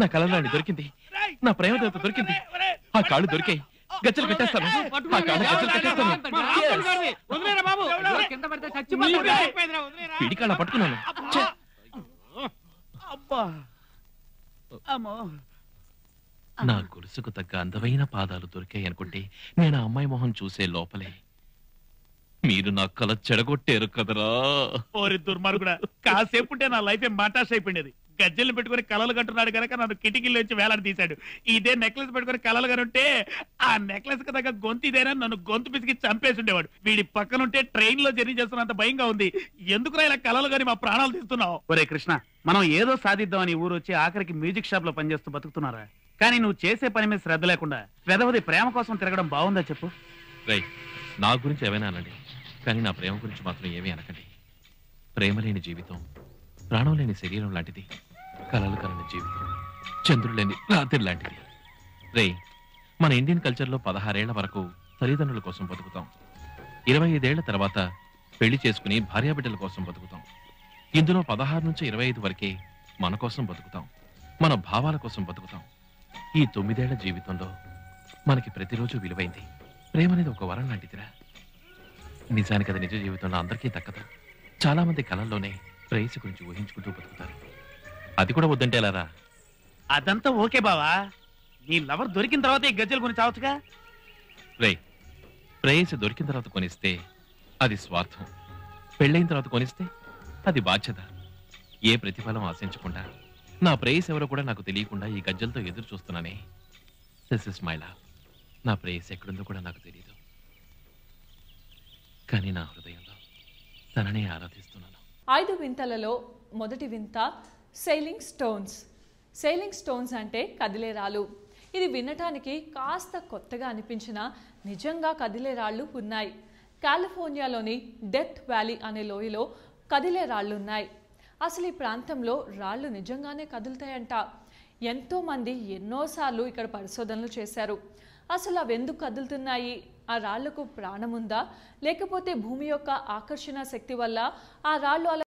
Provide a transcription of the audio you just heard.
నా కలరాణి దొరికింది, నా ప్రేమదేవత దొరికింది. ఆ కాళ్ళు దొరికాయి, గజ్జలు కట్టేస్తాను. ఆ కాళ్ళు గజ్జలు కట్టేస్తాను. పిడికాళ్ళ పట్టుకున్నాను. నా గొలుసుకు తగ్గ అందమైన పాదాలు దొరికాయి అనుకుంటే నేను ఆ అమ్మాయి మొహం చూసే లోపలే మీరు నా కల చెడగొట్టారు కదరా. ఓరి దుర్మార్గుడా, కాసేపుంటే నా లైఫ్ మాటాష్ అయిపోయింది. గజ్జలు పెట్టుకుని కలలు కంటున్నాడు కనుక నన్ను కిటికీలోంచి వేలాడి తీశాడు. ఇదే నెక్లెస్ పెట్టుకుని కలలు కనుంటే ఆ నెక్లెస్ కి తగ్గ గొంతు ఇదేనా నన్ను గొంతు పిసికి చంపేసి ఉండేవాడు. వీడి పక్కనుంటే ట్రైన్ లో జర్నీ చేస్తున్నంత భయంగా ఉంది. ఎందుకురా ఇలా కలలు గాని మా ప్రాణాలు తీస్తున్నావు? ఒరే కృష్ణ, మనం ఏదో సాధిద్దామని ఊరు వచ్చి ఆఖరికి మ్యూజిక్ షాప్ లో పనిచేస్తూ బతుకుతున్నారా? కానీ నువ్వు చేసే పని మీద శ్రద్ధ లేకుండా వెదవది ప్రేమ కోసం తిరగడం బాగుందా చెప్పు? రై, నా గురించి ఏమైనా అనండి, కానీ నా ప్రేమ గురించి మాత్రం ఏమీ అనకండి. ప్రేమ లేని జీవితం ప్రాణం లేని శరీరం లాంటిది. కలలు కలని జీవితం చంద్రుడు లేని రాత్రి లాంటిది. రే, మన ఇండియన్ కల్చర్లో 16 ఏళ్ల వరకు తల్లిదండ్రుల కోసం బతుకుతాం. 25 ఏళ్ల తర్వాత పెళ్లి చేసుకుని భార్యాబిడ్డల కోసం బతుకుతాం. ఇందులో 16 నుంచి 25 వరకే మన కోసం బతుకుతాం, మన భావాల కోసం బతుకుతాం. ఈ 9 ఏళ్ల జీవితంలో మనకి ప్రతిరోజు విలువైంది. ప్రేమ అనేది ఒక వరం లాంటిదిరా. నిజానికి అది నిజ జీవితంలో అందరికీ దక్కదు. చాలా మంది కళల్లోనే ప్రేయసి గురించి ఊహించుకుంటూ బతుకుతారు. అది కూడా వద్దంటే ఎలారా? అదంతా ఓకే బావా, నీ లవర్ దొరికిన తర్వాత ఈ గజ్జలు కొని చావచ్చుగా. రే, ప్రేయసి దొరికిన తర్వాత కొనిస్తే అది స్వార్థం, పెళ్ళైన తర్వాత కొనిస్తే అది బాధ్యత. ఏ ప్రతిఫలం ఆశించకుండా నా ప్రేయసి ఎవరో కూడా నాకు తెలియకుండా ఈ గజ్జలతో ఎదురు చూస్తున్నానే. This is my love. నా ప్రేయసి ఎక్కడుందో కూడా నాకు తెలియదు, కానీ నా హృదయంలో తననే ఆరాధిస్తున్నాను. 5 వింతలలో మొదటి వింత సెయిలింగ్ స్టోన్స్. సెయిలింగ్ స్టోన్స్ అంటే కదిలే రాళ్ళు. ఇది వినటానికి కాస్త కొత్తగా అనిపించినా నిజంగా కదిలే రాళ్ళు ఉన్నాయి. కాలిఫోర్నియాలోని డెత్ వ్యాలీ అనే లోయలో కదిలే రాళ్ళున్నాయి. అసలు ఈ ప్రాంతంలో రాళ్ళు నిజంగానే కదులుతాయంట. ఎంతోమంది ఎన్నోసార్లు ఇక్కడ పరిశోధనలు చేశారు. అసలు అవి ఎందుకు కదులుతున్నాయి? ఆ రాళ్లకు ప్రాణముందా, లేకపోతే భూమి యొక్క ఆకర్షణ శక్తి వల్ల ఆ రాళ్ళు అలా